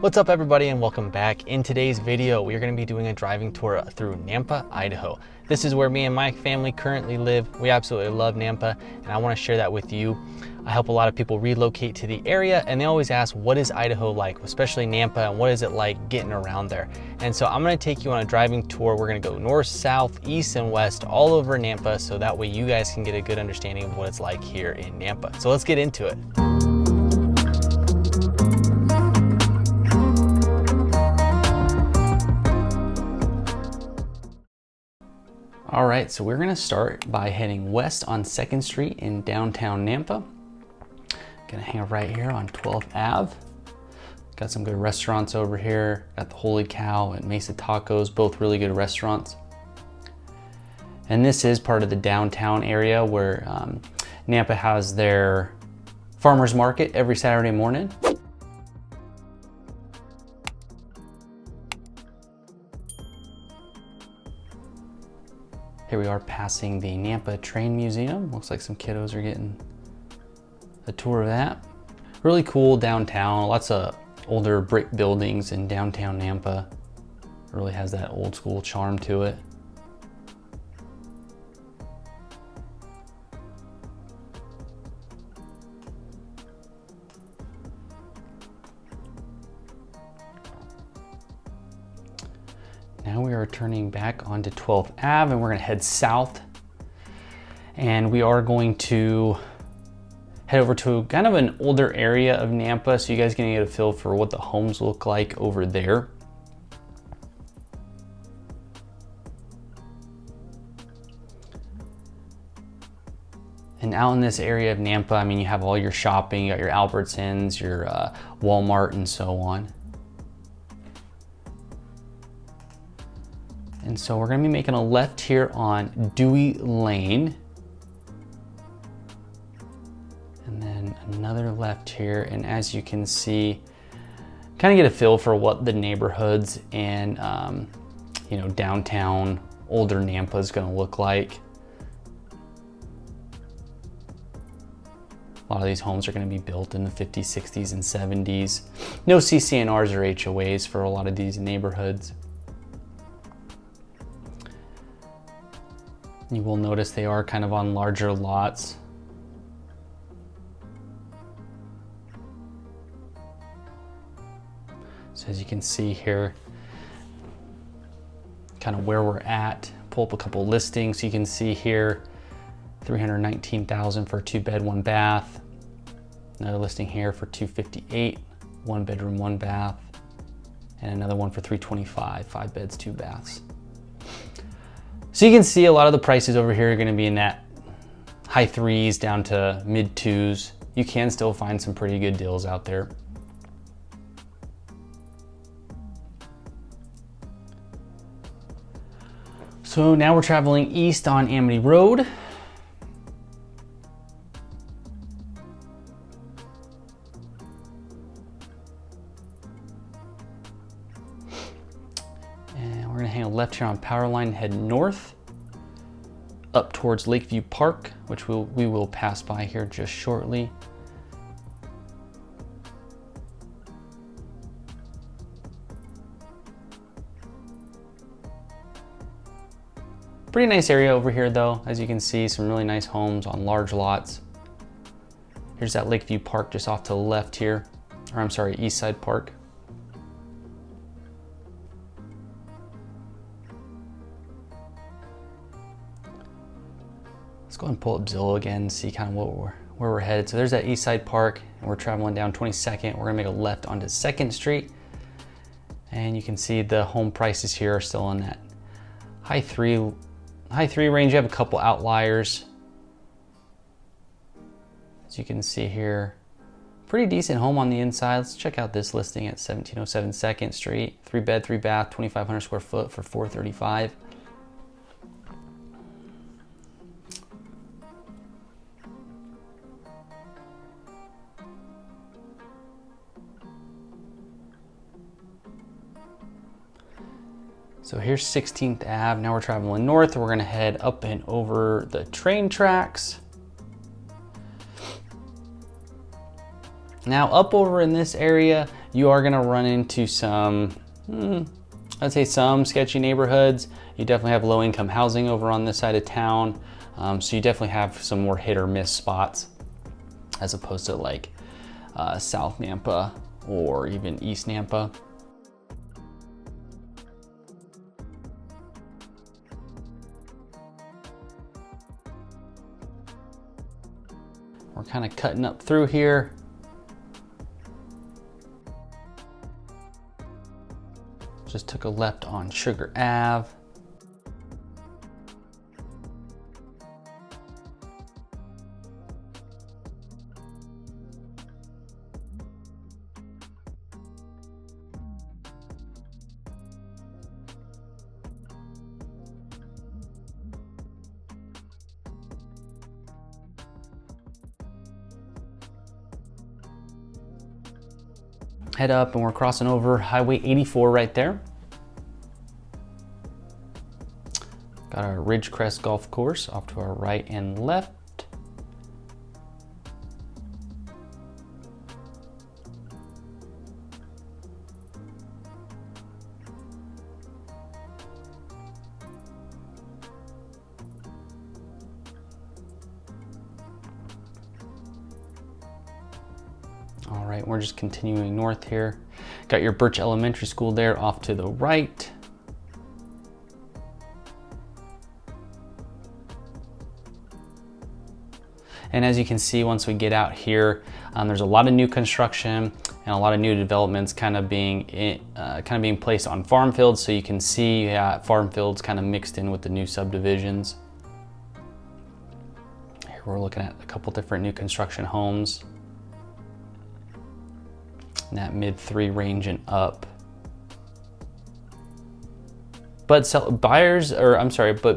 What's up everybody and welcome back. In today's video, we are going to be doing a driving tour through Nampa, Idaho. This is where me and my family currently live. We absolutely love Nampa and I want to share that with you. I help a lot of people relocate to the area and they always ask, what is Idaho like, especially Nampa, and what is it like getting around there? And so I'm going to take you on a driving tour. We're going to go north, south, east, and west all over Nampa so that way you guys can get a good understanding of what it's like here in Nampa. So let's get into it. All right, so we're gonna start by heading west on 2nd Street in downtown Nampa. Gonna hang right here on 12th Ave. Got some good restaurants over here. Got the Holy Cow and Mesa Tacos, both really good restaurants. And this is part of the downtown area where Nampa has their farmer's market every Saturday morning. Here we are passing the Nampa Train Museum. Looks like some kiddos are getting a tour of that. Really cool downtown, lots of older brick buildings in downtown Nampa. Really has that old school charm to it. Now we are turning back onto 12th Ave and we're gonna head south. And we are going to head over to kind of an older area of Nampa so you guys can get a feel for what the homes look like over there. And out in this area of Nampa, I mean, you have all your shopping, you got your Albertsons, your Walmart and so on. And so we're gonna be making a left here on Dewey Lane. And then another left here. And as you can see, kind of get a feel for what the neighborhoods and you know, downtown older Nampa is gonna look like. A lot of these homes are gonna be built in the 50s, 60s, and 70s. No CC&Rs or HOAs for a lot of these neighborhoods. You will notice they are kind of on larger lots. So as you can see here, kind of where we're at, pull up a couple listings. You can see here, $319,000 for a 2-bed, 1-bath. Another listing here for $258,000, 1-bedroom, 1-bath. And another one for $325,000, 5 beds, 2 baths. So you can see a lot of the prices over here are gonna be in that high 3s down to mid 2s. You can still find some pretty good deals out there. So now we're traveling east on Amity Road. We're gonna hang a left here on Powerline and head north up towards Lakeview Park, which we will pass by here just shortly. Pretty nice area over here though. As you can see, some really nice homes on large lots. Here's that Lakeview Park just off to the left here, or I'm sorry, East Side Park. Let's go ahead and pull up Zillow again and see kind of where we're headed. So there's that East Side Park and we're traveling down 22nd. We're gonna make a left onto 2nd Street. And you can see the home prices here are still in that high three range. You have a couple outliers. As you can see here, pretty decent home on the inside. Let's check out this listing at 1707 2nd Street. 3-bed, 3-bath, 2,500 square foot for $435,000. So here's 16th Ave. Now we're traveling north. We're gonna head up and over the train tracks. Now up over in this area, you are gonna run into some, I'd say some sketchy neighborhoods. You definitely have low income housing over on this side of town. So you definitely have some more hit or miss spots as opposed to like South Nampa or even East Nampa. We're kind of cutting up through here. Just took a left on Sugar Ave. Head up and we're crossing over Highway 84 right there. Got our Ridgecrest Golf Course off to our right and left. All right, we're just continuing north here. Got your Birch Elementary School there off to the right. And as you can see, once we get out here, there's a lot of new construction and a lot of new developments kind of being placed on farm fields. So you can see farm fields kind of mixed in with the new subdivisions. Here we're looking at a couple different new construction homes. In that mid-3 range and up. But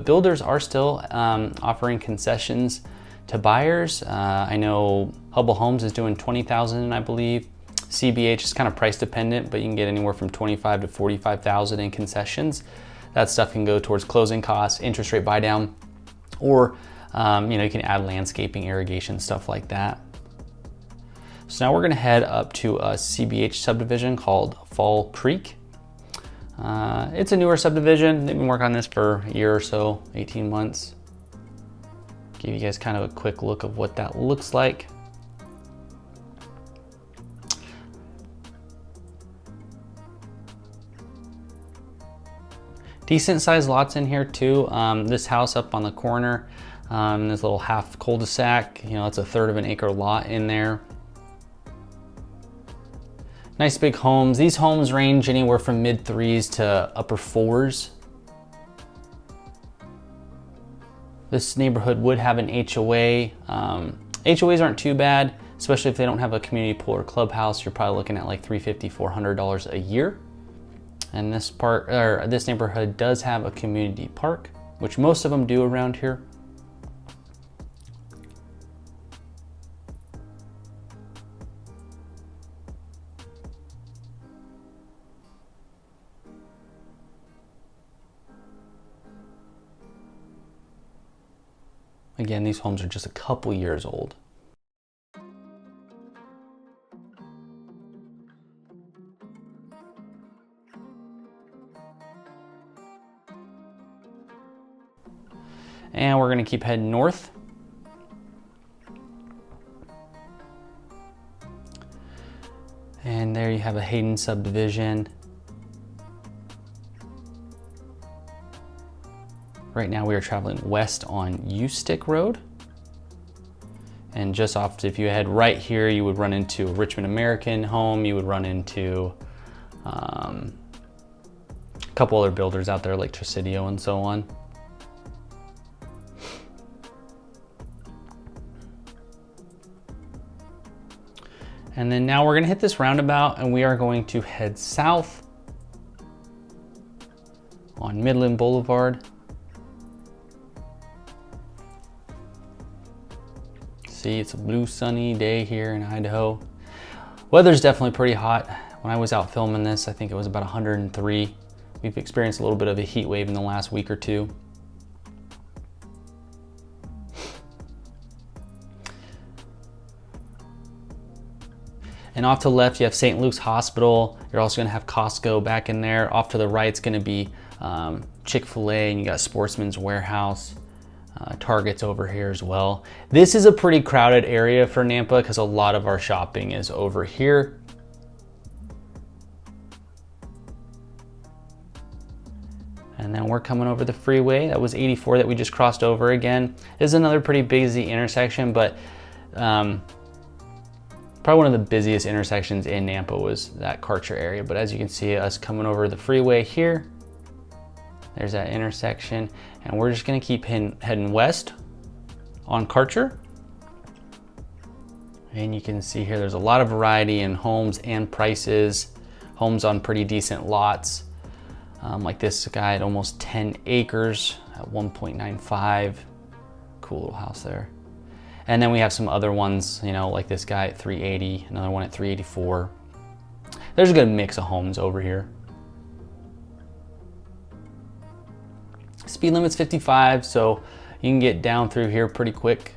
builders are still offering concessions to buyers. I know Hubble Homes is doing $20,000, I believe. CBH is kind of price dependent, but you can get anywhere from $25,000 to $45,000 in concessions. That stuff can go towards closing costs, interest rate buy down, or you can add landscaping, irrigation, stuff like that. So now we're gonna head up to a CBH subdivision called Fall Creek. It's a newer subdivision. They've been working on this for a year or so, 18 months. Give you guys kind of a quick look of what that looks like. Decent sized lots in here too. This house up on the corner, this little half cul-de-sac, it's 1/3 of an acre lot in there. Nice big homes. These homes range anywhere from mid-3s to upper 4s. This neighborhood would have an HOA. HOAs aren't too bad, especially if they don't have a community pool or clubhouse. You're probably looking at like $350, $400 a year. And this neighborhood does have a community park, which most of them do around here. Again, these homes are just a couple years old. And we're gonna keep heading north. And there you have a Hayden subdivision. Right now we are traveling west on Ustick Road. And just off, if you head right here, you would run into a Richmond American home. You would run into a couple other builders out there like Tresidio and so on. And then now we're gonna hit this roundabout and we are going to head south on Midland Boulevard. See, it's a blue sunny day here in Idaho. Weather's definitely pretty hot. When I was out filming this, I think it was about 103. We've experienced a little bit of a heat wave in the last week or two. And off to the left, you have St. Luke's Hospital. You're also gonna have Costco back in there. Off to the right, it's gonna be Chick-fil-A, and you got Sportsman's Warehouse. Target's over here as well. This is a pretty crowded area for Nampa because a lot of our shopping is over here. And then we're coming over the freeway. That was 84 that we just crossed over again. This is another pretty busy intersection, but probably one of the busiest intersections in Nampa was that Karcher area. But as you can see, us coming over the freeway here, there's that intersection, and we're just gonna keep heading west on Karcher. And you can see here, there's a lot of variety in homes and prices. Homes on pretty decent lots. Like this guy at almost 10 acres at 1.95. Cool little house there. And then we have some other ones, you know, like this guy at 380, another one at 384. There's a good mix of homes over here. Speed limit's 55, so you can get down through here pretty quick.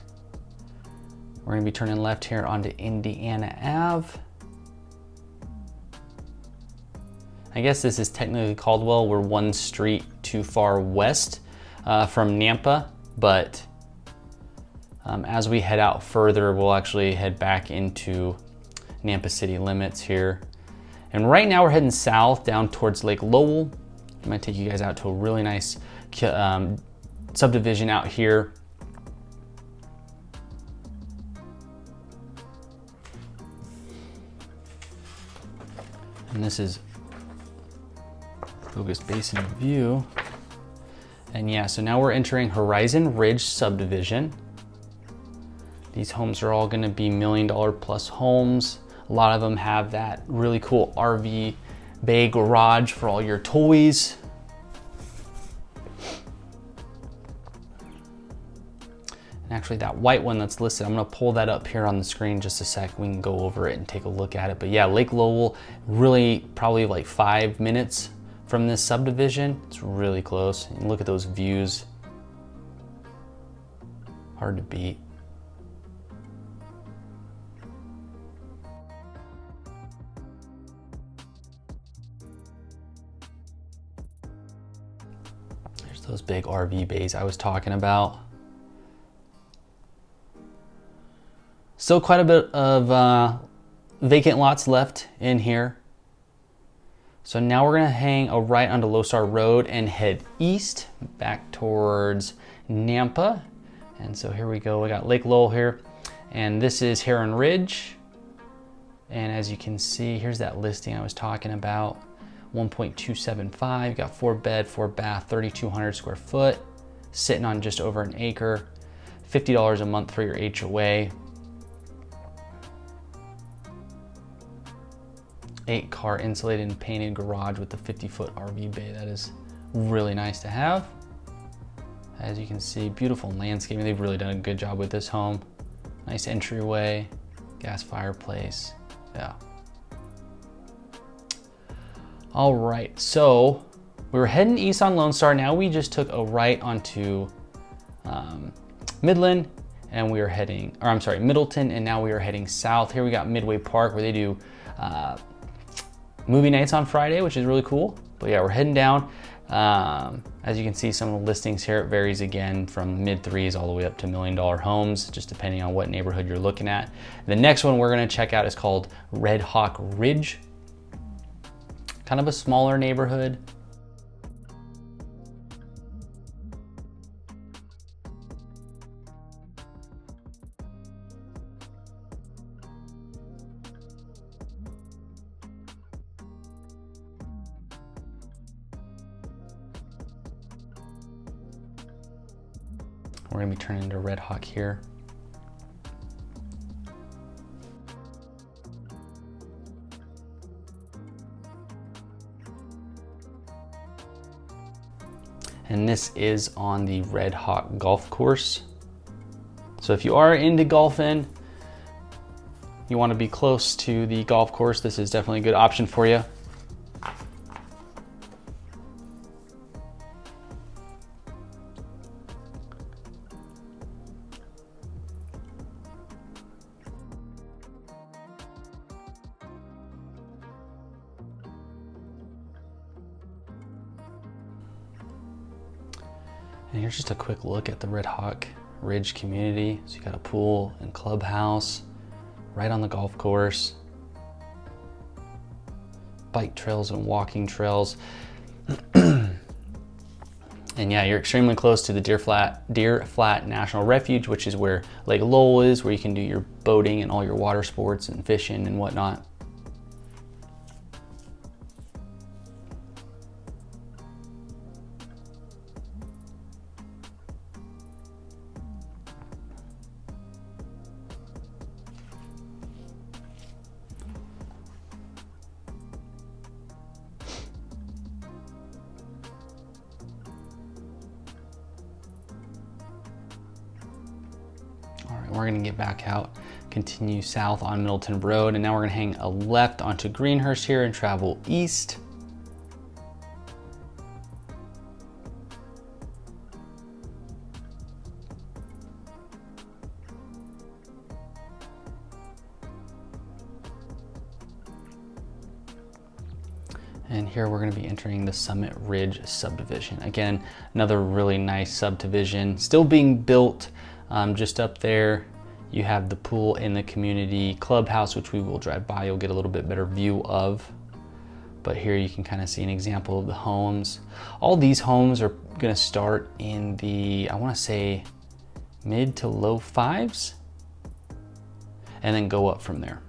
We're gonna be turning left here onto Indiana Ave. I guess this is technically Caldwell. We're one street too far west from Nampa, but as we head out further, we'll actually head back into Nampa city limits here. And right now we're heading south down towards Lake Lowell. I'm gonna take you guys out to a really nice subdivision out here. And this is Focus Basin View. And yeah, so now we're entering Horizon Ridge subdivision. These homes are all gonna be $1 million plus homes. A lot of them have that really cool RV bay garage for all your toys. And actually that white one that's listed, I'm gonna pull that up here on the screen just a sec. We can go over it and take a look at it. But yeah, Lake Lowell, really probably like 5 minutes from this subdivision. It's really close. And look at those views. Hard to beat. There's those big RV bays I was talking about. Still quite a bit of vacant lots left in here. So now we're gonna hang a right onto Lowstar Road and head east back towards Nampa. And so here we go, we got Lake Lowell here, and this is Heron Ridge. And as you can see, here's that listing I was talking about, 1.275, got 4 bed, 4 bath, 3,200 square foot, sitting on just over an acre, $50 a month for your HOA. 8-car insulated and painted garage with the 50-foot RV bay. That is really nice to have. As you can see, beautiful landscaping. They've really done a good job with this home. Nice entryway, gas fireplace, yeah. All right, so we were heading east on Lone Star. Now we just took a right onto Midland, and we are heading, or I'm sorry, Middleton, and now we are heading south. Here we got Midway Park where they do movie nights on Friday, which is really cool. But yeah, we're heading down. As you can see, some of the listings here, it varies again from mid-3s all the way up to $1 million homes, just depending on what neighborhood you're looking at. The next one we're gonna check out is called Red Hawk Ridge. Kind of a smaller neighborhood. We're gonna be turning into Red Hawk here. And this is on the Red Hawk golf course. So if you are into golfing, you wanna be close to the golf course, this is definitely a good option for you. And here's just a quick look at the Red Hawk Ridge community. So you got a pool and clubhouse right on the golf course. Bike trails and walking trails. And yeah, you're extremely close to the Deer Flat National Refuge, which is where Lake Lowell is, where you can do your boating and all your water sports and fishing and whatnot. We're gonna get back out, continue south on Middleton Road, and now we're gonna hang a left onto Greenhurst here and travel east. And here we're gonna be entering the Summit Ridge subdivision. Again, another really nice subdivision, still being built. Just up there, you have the pool in the community clubhouse, which we will drive by. You'll get a little bit better view of. But here you can kind of see an example of the homes. All these homes are gonna start in the, I wanna say, mid to low fives, and then go up from there.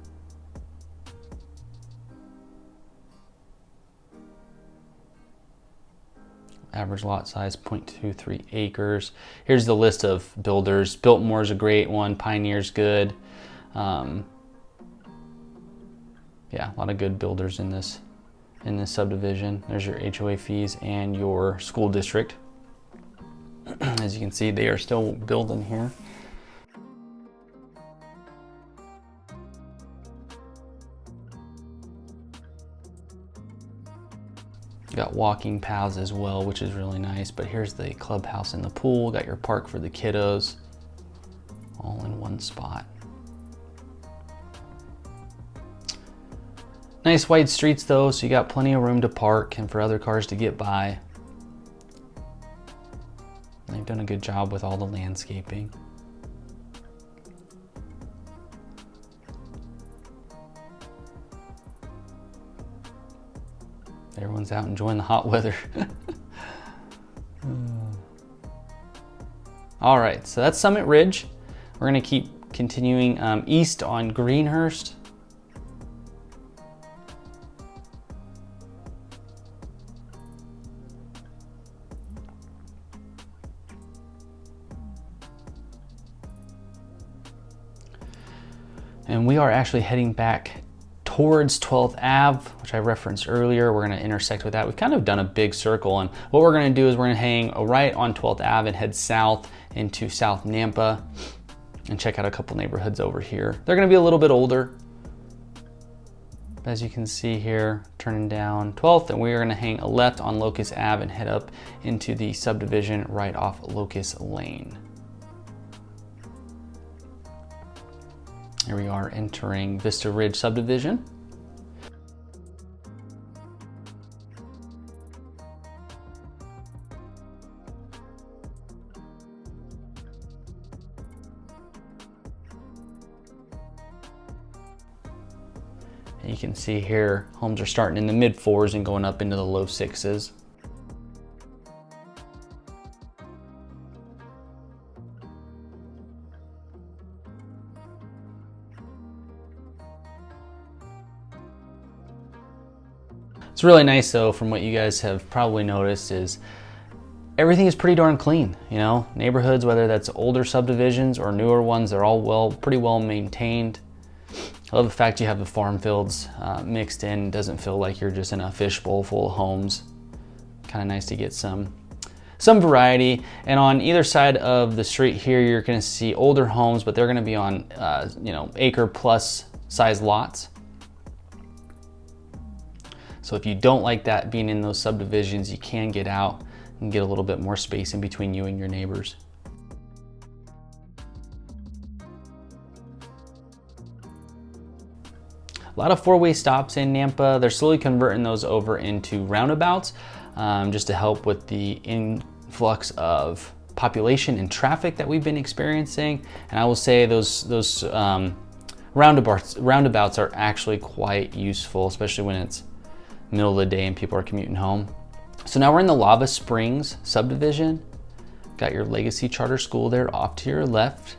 Average lot size 0.23 acres. Here's the list of builders. Biltmore's a great one. Pioneer's good. Yeah, a lot of good builders in this subdivision. There's your HOA fees and your school district. As you can see, they are still building here. Got walking paths as well, which is really nice. But here's the clubhouse and the pool. Got your park for the kiddos, all in one spot. Nice wide streets though, so you got plenty of room to park and for other cars to get by. And they've done a good job with all the landscaping. Everyone's out enjoying the hot weather. All right, so that's Summit Ridge. We're gonna keep continuing east on Greenhurst. And we are actually heading back towards 12th Ave, which I referenced earlier. We're gonna intersect with that. We've kind of done a big circle, and what we're gonna do is we're gonna hang right on 12th Ave and head south into South Nampa and check out a couple neighborhoods over here. They're gonna be a little bit older. As you can see here, turning down 12th, and we are gonna hang a left on Locust Ave and head up into the subdivision right off Locust Lane. Here we are entering Vista Ridge subdivision. And you can see here, homes are starting in the mid 4s and going up into the low 6s. It's really nice though, from what you guys have probably noticed, is everything is pretty darn clean. You know, neighborhoods, whether that's older subdivisions or newer ones, they're all pretty well maintained. I love the fact you have the farm fields mixed in. It doesn't feel like you're just in a fishbowl full of homes. Kind of nice to get some variety. And on either side of the street here, you're gonna see older homes, but they're gonna be on acre plus size lots. So if you don't like that being in those subdivisions, you can get out and get a little bit more space in between you and your neighbors. A lot of four-way stops in Nampa. They're slowly converting those over into roundabouts just to help with the influx of population and traffic that we've been experiencing. And I will say those roundabouts are actually quite useful, especially when it's middle of the day and people are commuting home. So now we're in the Lava Springs subdivision. Got your Legacy Charter School there off to your left.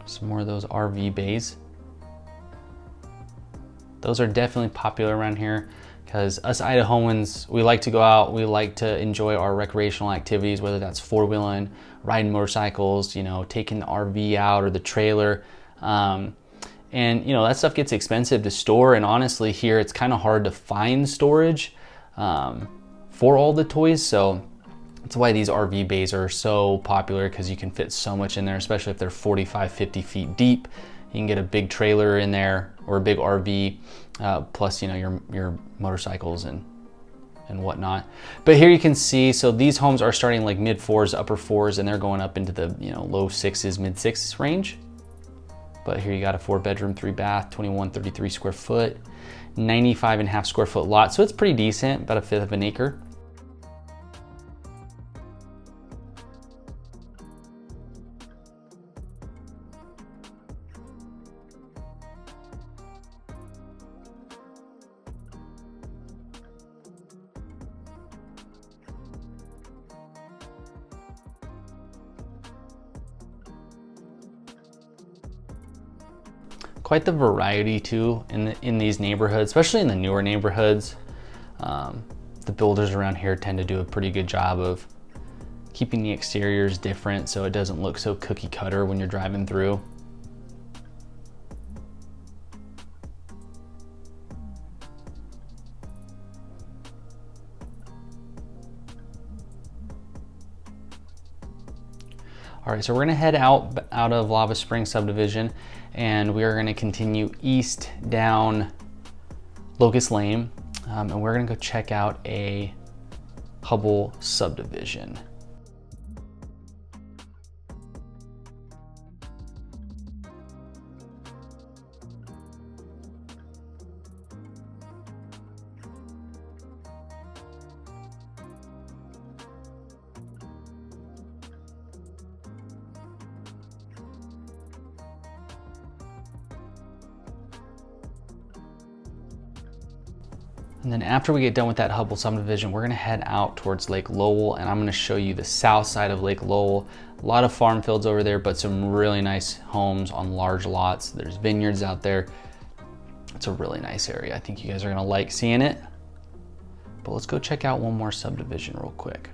Some more of those RV bays. Those are definitely popular around here because us Idahoans, we like to go out, we like to enjoy our recreational activities, whether that's four-wheeling, riding motorcycles, you know, taking the RV out or the trailer. And you know, that stuff gets expensive to store, and honestly here it's kind of hard to find storage for all the toys. So that's why these RV bays are so popular, because you can fit so much in there, especially if they're 45, 50 feet deep. You can get a big trailer in there or a big RV, plus, you know, your motorcycles and whatnot. But here you can see, so these homes are starting like mid fours, upper fours, and they're going up into the, you know, low sixes, mid sixes range. But here you got a 4-bedroom, 3-bath, 2133 square foot, 95.5 square foot lot. So it's pretty decent, about 1/5 of an acre. Quite the variety too in these neighborhoods, especially in the newer neighborhoods. The builders around here tend to do a pretty good job of keeping the exteriors different so it doesn't look so cookie cutter when you're driving through. All right, so we're gonna head out of Lava Springs subdivision, and we are gonna continue east down Locust Lane, and we're gonna go check out a Hubble subdivision. And then after we get done with that Hubble subdivision, we're gonna head out towards Lake Lowell, and I'm gonna show you the south side of Lake Lowell. A lot of farm fields over there, but some really nice homes on large lots. There's vineyards out there. It's a really nice area. I think you guys are gonna like seeing it. But let's go check out one more subdivision real quick.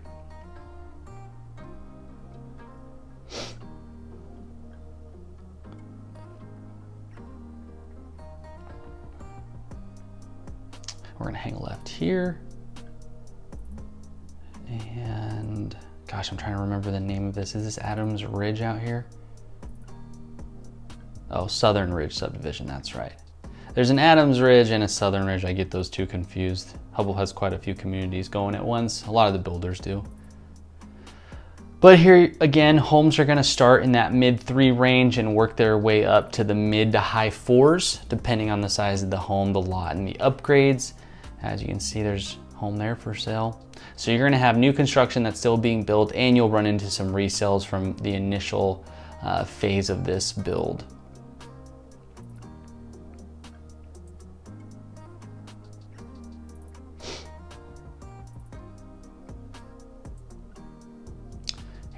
We're gonna hang a left here. And gosh, I'm trying to remember the name of this. Is this Adams Ridge out here? Oh, Southern Ridge subdivision, that's right. There's an Adams Ridge and a Southern Ridge. I get those two confused. Hubble has quite a few communities going at once. A lot of the builders do. But here again, homes are gonna start in that mid-3 range and work their way up to the mid to high 4s, depending on the size of the home, the lot, and the upgrades. As you can see, there's a home there for sale. So you're gonna have new construction that's still being built, and you'll run into some resales from the initial phase of this build.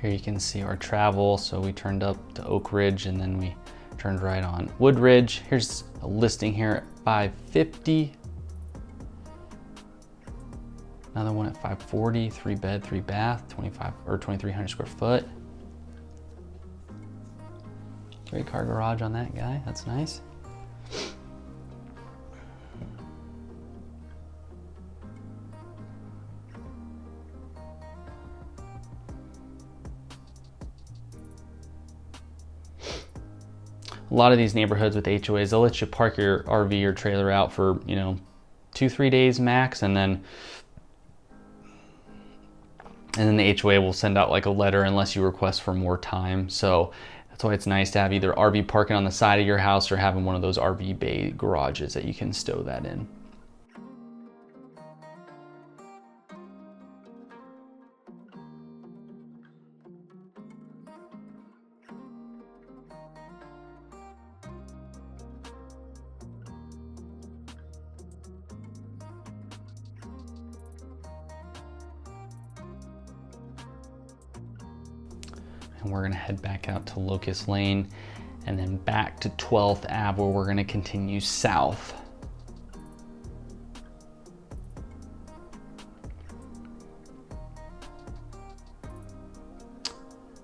Here you can see our travel. So we turned up to Oak Ridge and then we turned right on Wood Ridge. Here's a listing here at $550. Another one at $540, 3-bed, 3-bath, 2,300 square foot. 3-car garage on that guy, that's nice. A lot of these neighborhoods with HOAs, they'll let you park your RV or trailer out for, you know, 2-3 days max, and then And then the HOA will send out like a letter unless you request for more time. So that's why it's nice to have either RV parking on the side of your house or having one of those RV bay garages that you can stow that in. And we're gonna head back out to Locust Lane and then back to 12th Ave, where we're gonna continue south.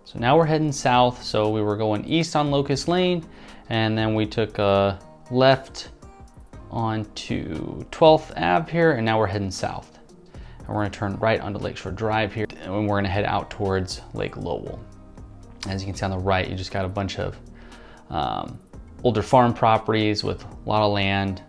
So now we're heading south. So we were going east on Locust Lane, and then we took a left onto 12th Ave here, and now we're heading south. And we're gonna turn right onto Lakeshore Drive here, and we're gonna head out towards Lake Lowell. As you can see on the right, you just got a bunch of older farm properties with a lot of land.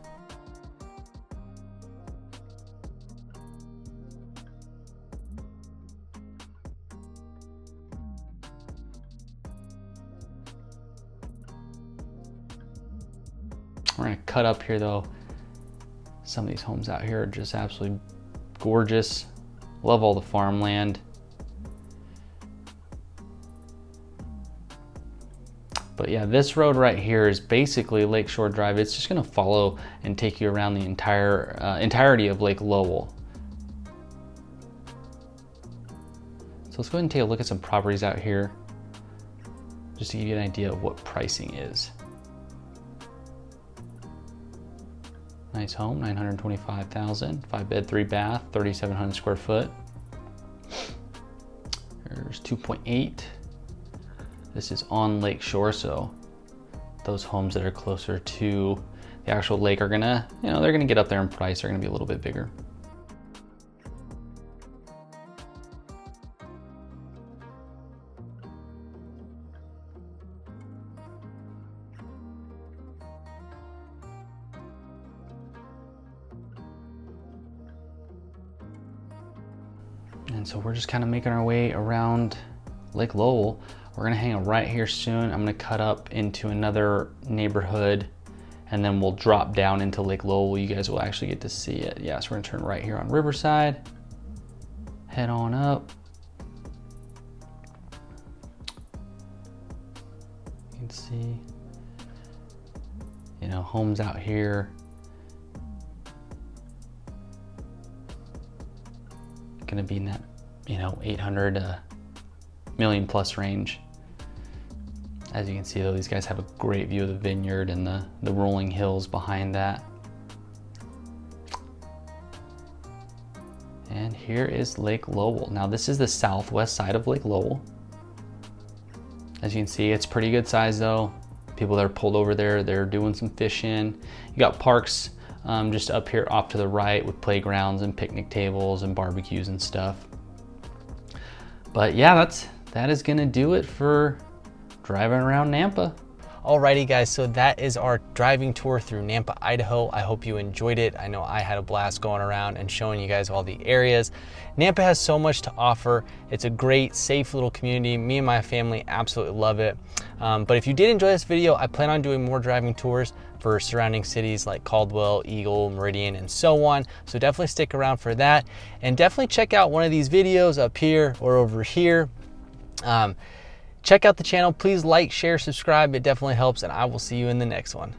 We're gonna cut up here though. Some of these homes out here are just absolutely gorgeous. Love all the farmland. But yeah, this road right here is basically Lakeshore Drive. It's just gonna follow and take you around the entirety of Lake Lowell. So let's go ahead and take a look at some properties out here, just to give you an idea of what pricing is. Nice home, $925,000, 5-bed, 3-bath, 3,700 square foot. There's 2.8. This is on Lake Shore, so those homes that are closer to the actual lake are gonna, they're gonna get up there in price. They're gonna be a little bit bigger. And so we're just kind of making our way around Lake Lowell. We're gonna hang right here soon. I'm gonna cut up into another neighborhood, and then we'll drop down into Lake Lowell. You guys will actually get to see it. Yeah, so we're gonna turn right here on Riverside, head on up. You can see, homes out here. Gonna be in that, 800 to million plus range. As you can see though, these guys have a great view of the vineyard and the rolling hills behind that. And here is Lake Lowell. Now this is the southwest side of Lake Lowell. As you can see, it's pretty good size though. People that are pulled over there, they're doing some fishing. You got parks just up here off to the right with playgrounds and picnic tables and barbecues and stuff. But yeah, that is gonna do it for driving around Nampa. Alrighty guys, so that is our driving tour through Nampa, Idaho. I hope you enjoyed it. I know I had a blast going around and showing you guys all the areas. Nampa has so much to offer. It's a great, safe little community. Me and my family absolutely love it. But if you did enjoy this video, I plan on doing more driving tours for surrounding cities like Caldwell, Eagle, Meridian, and so on. So definitely stick around for that. And definitely check out one of these videos up here or over here. Check out the channel. Please like, share, subscribe. It definitely helps, and I will see you in the next one.